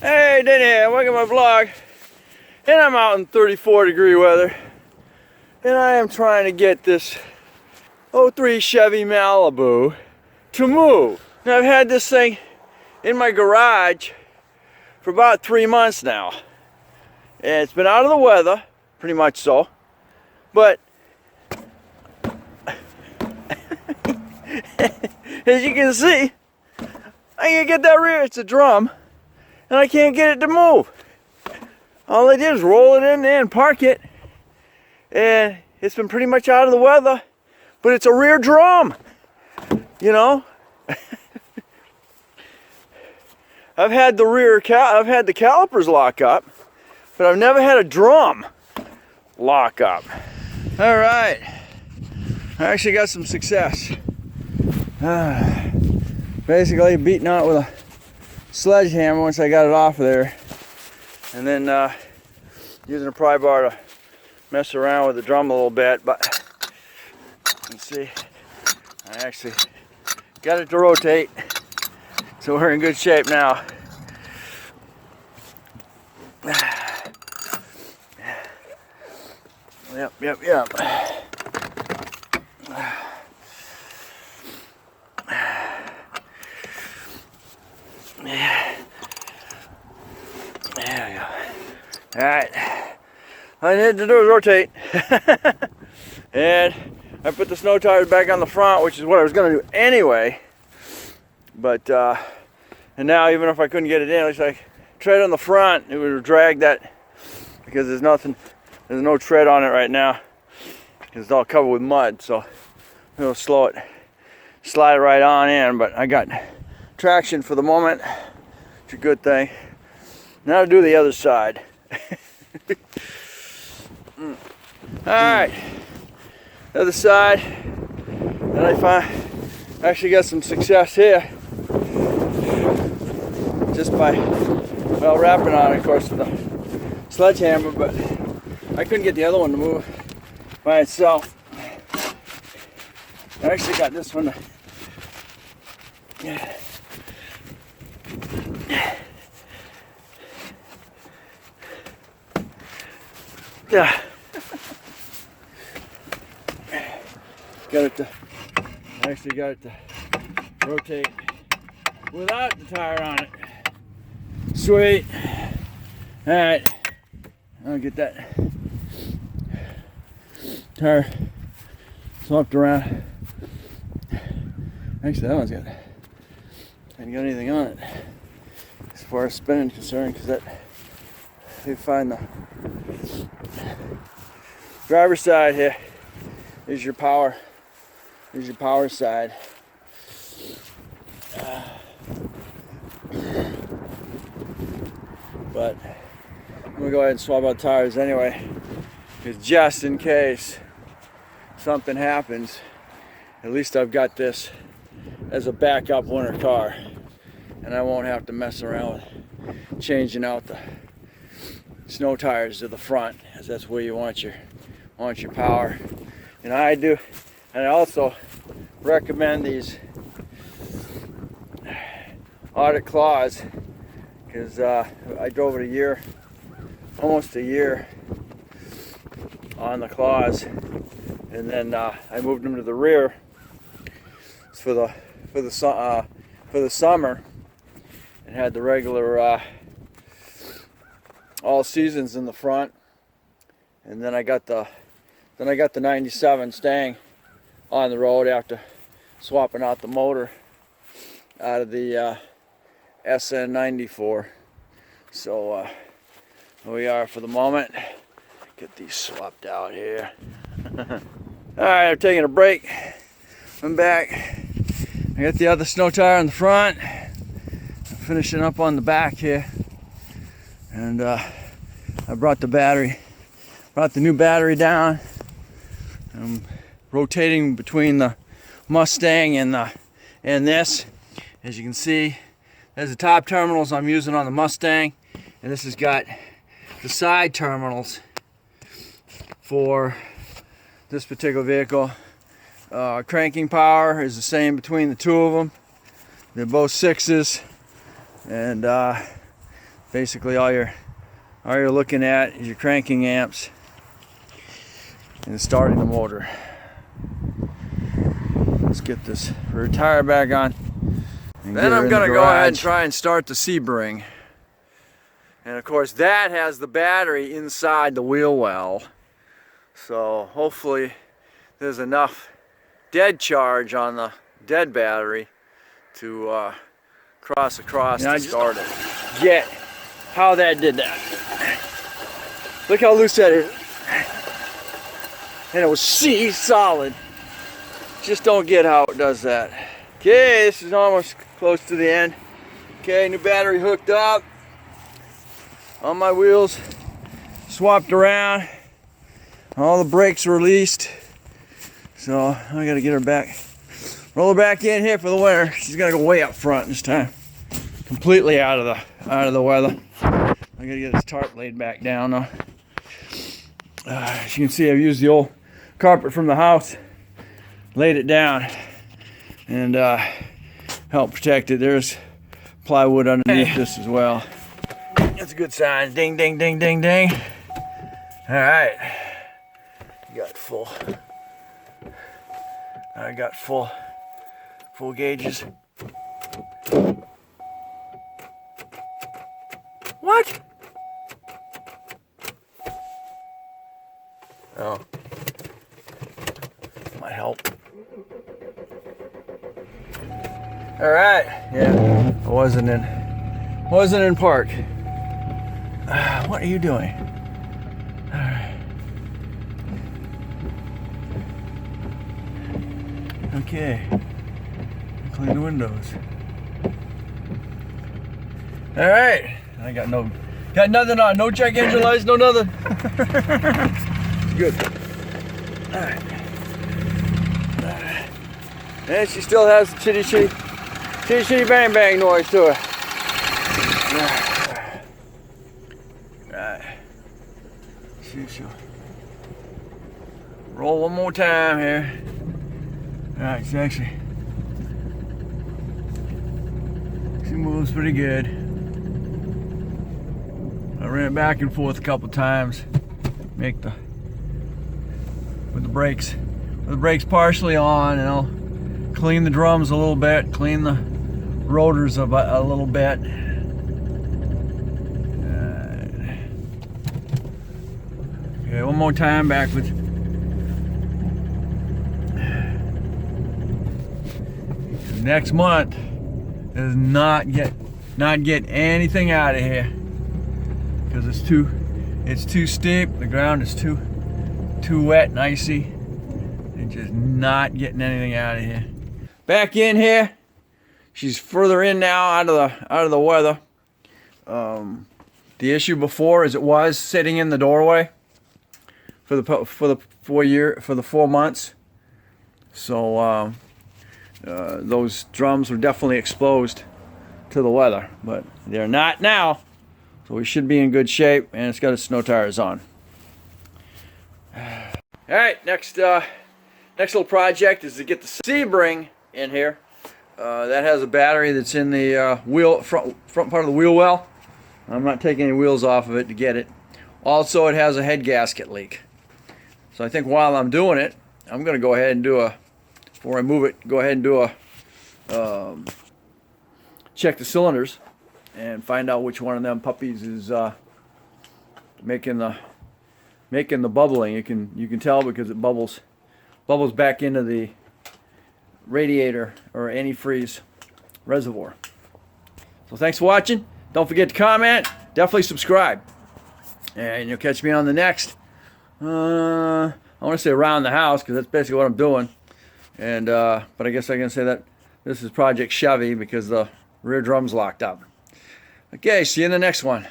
Hey, Denny here, welcome to my vlog. And I'm out in 34-degree weather. And I am trying to get this '03 Chevy Malibu to move. Now I've had this thing in my garage for about 3 months now. And it's been out of the weather, pretty much so. But as you can see, I can't get that rear, it's a drum. And I can't get it to move. All I did is roll it in there and park it. And it's been pretty much out of the weather. But it's a rear drum. You know? I've had the calipers lock up. But I've never had a drum lock up. Alright. I actually got some success. Basically beating on it with a sledgehammer once I got it off of there, and then using a pry bar to mess around with the drum a little bit. But you can see I actually got it to rotate, so we're in good shape now. Yep. There we go. Alright. All I need to do is rotate. And I put the snow tires back on the front, which is what I was going to do anyway. But, and now even if I couldn't get it in, at least I tread on the front, it would drag that, because there's no tread on it right now. Because it's all covered with mud, so it'll slide it right on in. But I got traction for the moment. It's a good thing. Now to do the other side. Alright. The other side. And I actually got some success here. Just by, well, wrapping on it, of course, with a sledgehammer, but I couldn't get the other one to move by itself. I actually got this one. Yeah. Actually got it to rotate without the tire on it. Sweet. Alright. I'll get that tire swapped around. Actually, that one's got, I haven't got anything on it as far as spinning is concerned, because that, you find the driver's side here is your power. Here's your power side. But I'm gonna go ahead and swap out tires anyway, because just in case something happens, at least I've got this as a backup winter car, and I won't have to mess around with changing out the snow tires to the front, because that's where you want your power. And I do, and I also recommend these Audit claws, because I drove it almost a year on the claws, and then I moved them to the rear for the summer, and had the regular all seasons in the front, and then I got the 97 staying on the road after swapping out the motor out of the SN94. So here we are for the moment. Get these swapped out here. Alright, I'm taking a break. I'm back. I got the other snow tire on the front. I'm finishing up on the back here. And I brought the new battery down. I'm rotating between the Mustang and this. As you can see, there's the top terminals I'm using on the Mustang, and this has got the side terminals for this particular vehicle. Cranking power is the same between the two of them. They're both 6s, and Basically all you're looking at is your cranking amps and starting the motor. Let's get this rear tire back on. Then I'm gonna go ahead and try and start the Sebring. And of course that has the battery inside the wheel well. So hopefully there's enough dead charge on the dead battery to cross across to start it. Get how that did that. Look how loose that is. And it was C solid. Just don't get how it does that. Okay, this is almost close to the end. Okay, new battery hooked up. All my wheels swapped around. All the brakes released. So I gotta get her back. Roll her back in here for the winter. She's gonna go way up front this time. Completely out of the weather. I gotta get this tarp laid back down now. As you can see, I've used the old carpet from the house, laid it down, and helped protect it. There's plywood underneath this as well. That's a good sign. Ding, ding, ding, ding, ding. All right. I got full gauges. What? Oh. Might help. All right. Yeah. I wasn't in park. What are you doing? All right. Okay. Clean the windows. All right. I got nothing on. No check engine lights. No nothing. Good. All right. And she still has the chitty bang bang noise to her. Alright. She'll roll one more time here. Alright, she moves pretty good. I ran it back and forth a couple times. With the brakes partially on, and I'll clean the drums a little bit, clean the rotors a little bit. Okay, one more time backwards. Next month is not get anything out of here because it's too steep. The ground is too wet and icy, and just not getting anything out of here. Back in here, she's further in now out of the weather. The issue before is it was sitting in the doorway for the 4 months. So those drums were definitely exposed to the weather, but they're not now. So we should be in good shape, and it's got its snow tires on. All right, next little project is to get the Sebring in here. That has a battery that's in the front part of the wheel well. I'm not taking any wheels off of it to get it. Also, it has a head gasket leak. So I think while I'm doing it, I'm going to go ahead and before I move it, go ahead and do check the cylinders and find out which one of them puppies is making the bubbling. You can tell because it bubbles back into the radiator or antifreeze reservoir. So thanks for watching. Don't forget to comment. Definitely subscribe, and you'll catch me on the next. I want to say around the house because that's basically what I'm doing. And but I guess I can say that this is Project Chevy because the rear drum's locked up. Okay, see you in the next one.